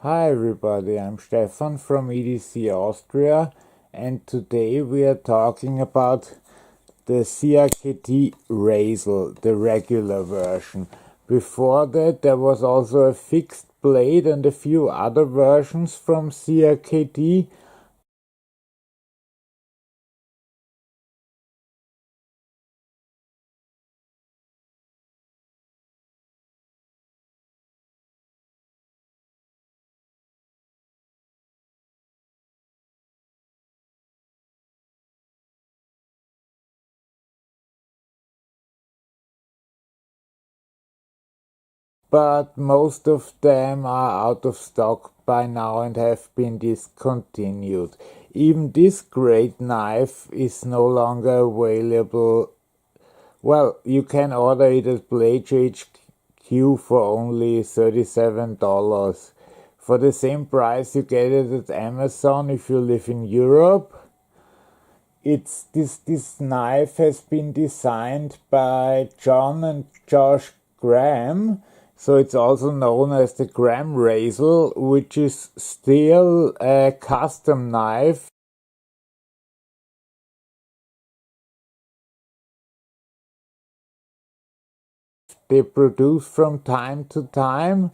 Hi everybody, I'm Stefan from EDC Austria, and today we are talking about the CRKT Razel, the regular version. Before that there was also a fixed blade and a few other versions from CRKT. But most of them are out of stock by now and have been discontinued. Even this great knife is no longer available. Well, you can order it at Blade HQ for only $37. For the same price you get it at Amazon if you live in Europe. This knife has been designed by John and Josh Graham, so it's also known as the Graham Razel, which is still a custom knife. They produce from time to time.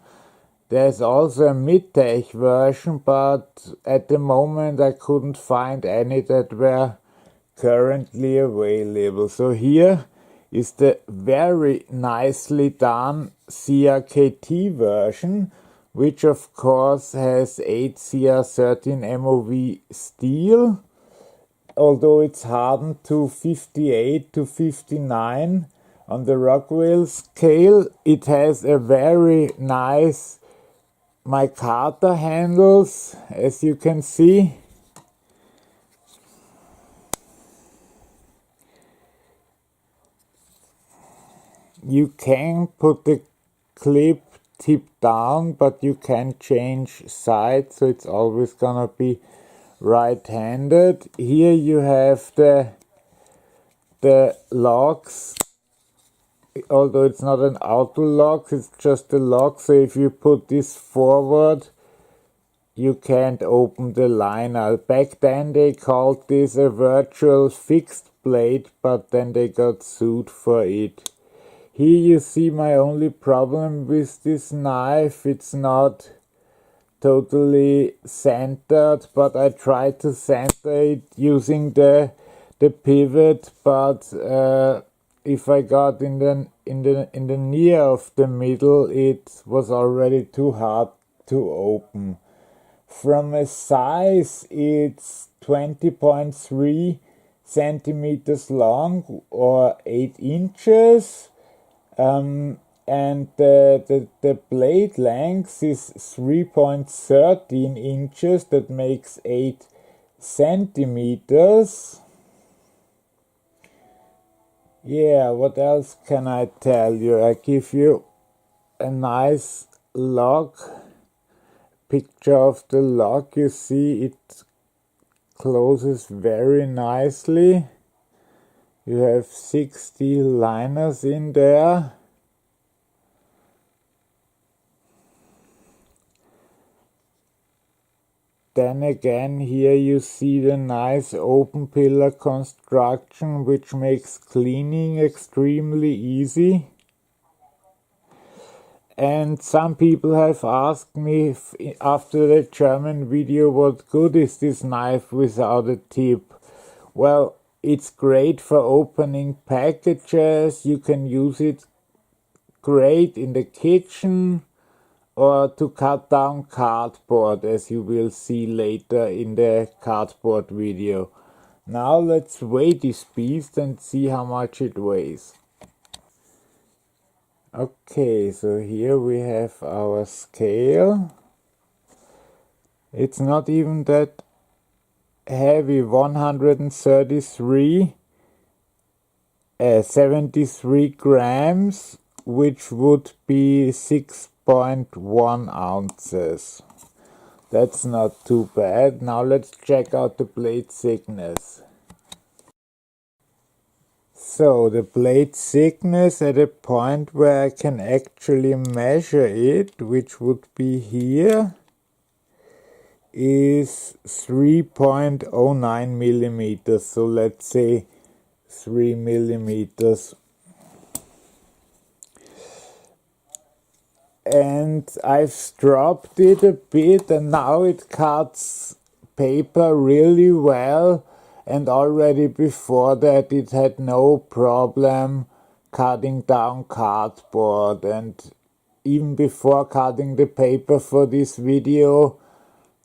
There's also a mid-tech version, but at the moment I couldn't find any that were currently available. So here is the very nicely done CRKT version, which of course has 8CR13 MOV steel, although it's hardened to 58 to 59 on the Rockwell scale. It has a very nice micarta handles, as you can see. You can put the clip tip down, but you can change side, so it's always gonna be right-handed. Here you have the locks, although it's not an auto lock, it's just a lock, so if you put this forward you can't open the liner. Back then they called this a virtual fixed blade, but then they got sued for it. Here you see my only problem with this knife. It's not totally centered, but I tried to center it using the pivot, but if I got in the near of the middle, it was already too hard to open. From a size, it's 20.3 centimeters long or 8 inches. And the blade length is 3.13 inches, that makes 8 centimeters. Yeah, what else can I tell you? I give you a nice lock, picture of the lock. You see it closes very nicely. You have 60 liners in there. Then again, here you see the nice open pillar construction, which makes cleaning extremely easy. And some people have asked me after the German video, what good is this knife without a tip? Well, it's great for opening packages. You can use it great in the kitchen or to cut down cardboard, as you will see later in the cardboard video. Now let's weigh this beast and see how much it weighs. Okay, so here we have our scale. It's not even that heavy, 133, 73 grams, which would be 6.1 ounces. That's not too bad. Now let's check out the blade thickness. So the blade thickness at a point where I can actually measure it, which would be here. is 3.09 millimeters, so let's say 3 millimeters. And I've stropped it a bit, and now it cuts paper really well, and already before that it had no problem cutting down cardboard. And even before cutting the paper for this video,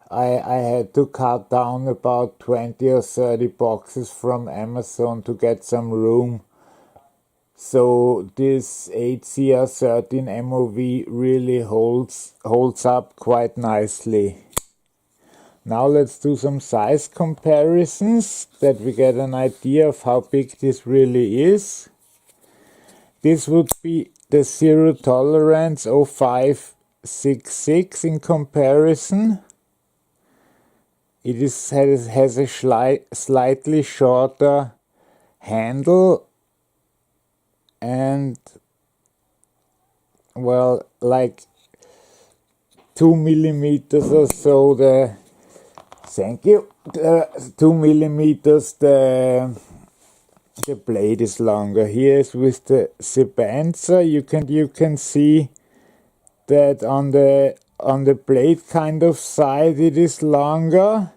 I had to cut down about 20 or 30 boxes from Amazon to get some room. So this CRKT MOV really holds up quite nicely. Now let's do some size comparisons, that we get an idea of how big this really is. This would be the zero tolerance 0566 in comparison. It has a slightly shorter handle and, well, like 2 millimeters or so. 2 millimeters the blade is longer. Here is with the Sebenza. You can see that on the blade kind of side it is longer,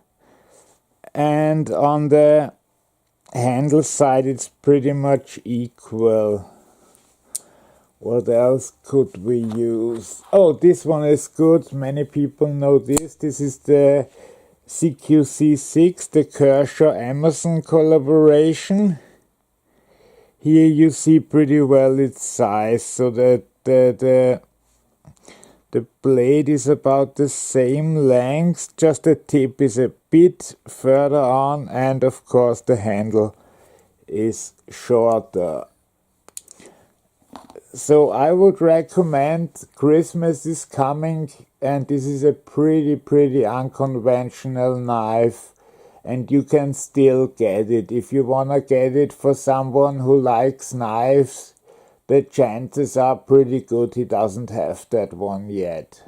and on the handle side it's pretty much equal. What else could we use? Oh, this one is good. Many people know this. This is the CQC6, the Kershaw-Amazon collaboration. Here you see pretty well its size, so that the blade is about the same length, just the tip is a bit further on, and of course the handle is shorter. So I would recommend, Christmas is coming, and this is a pretty unconventional knife, and you can still get it. If you wanna get it for someone who likes knives, the chances are pretty good he doesn't have that one yet.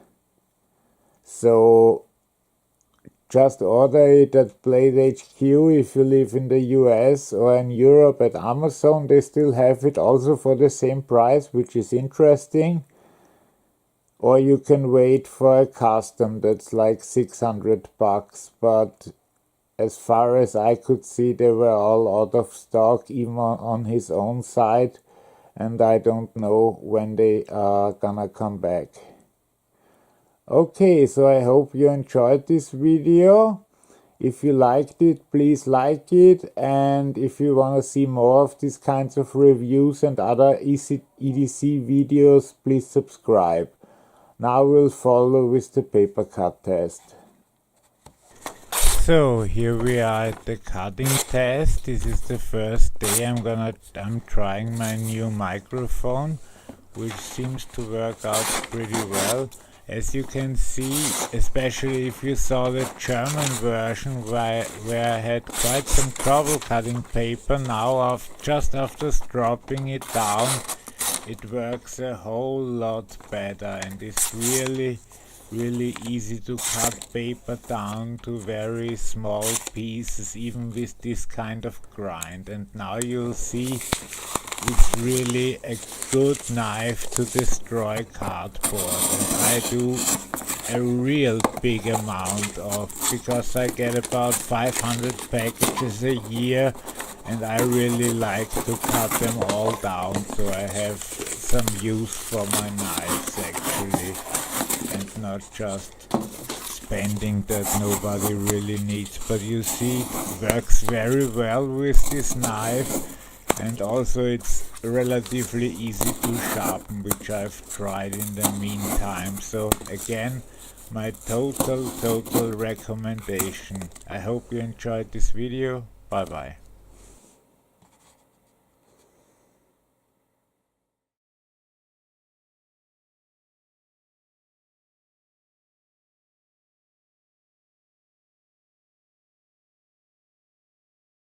So just order it at Blade HQ if you live in the US, or in Europe at Amazon. They still have it also for the same price, which is interesting. Or you can wait for a custom that's like $600, but as far as I could see, they were all out of stock, even on his own site, and I don't know when they are gonna come back. Okay, so I hope you enjoyed this video. If you liked it, please like it, and if you want to see more of these kinds of reviews and other EDC videos, please subscribe. Now we'll follow with the paper cut test. So here we are at the cutting test. This is the first day. I'm trying my new microphone, which seems to work out pretty well. As you can see, especially if you saw the German version where I had quite some trouble cutting paper, now just after stropping it down, it works a whole lot better, and it's really easy to cut paper down to very small pieces, even with this kind of grind. And now you'll see it's really a good knife to destroy cardboard, and I do a real big amount of, because I get about 500 packages a year, and I really like to cut them all down, so I have some use for my knives actually, and not just spending that nobody really needs. But you see, it works very well with this knife, and also it's relatively easy to sharpen, which I've tried in the meantime. So again, my total recommendation. I hope you enjoyed this video. Bye bye.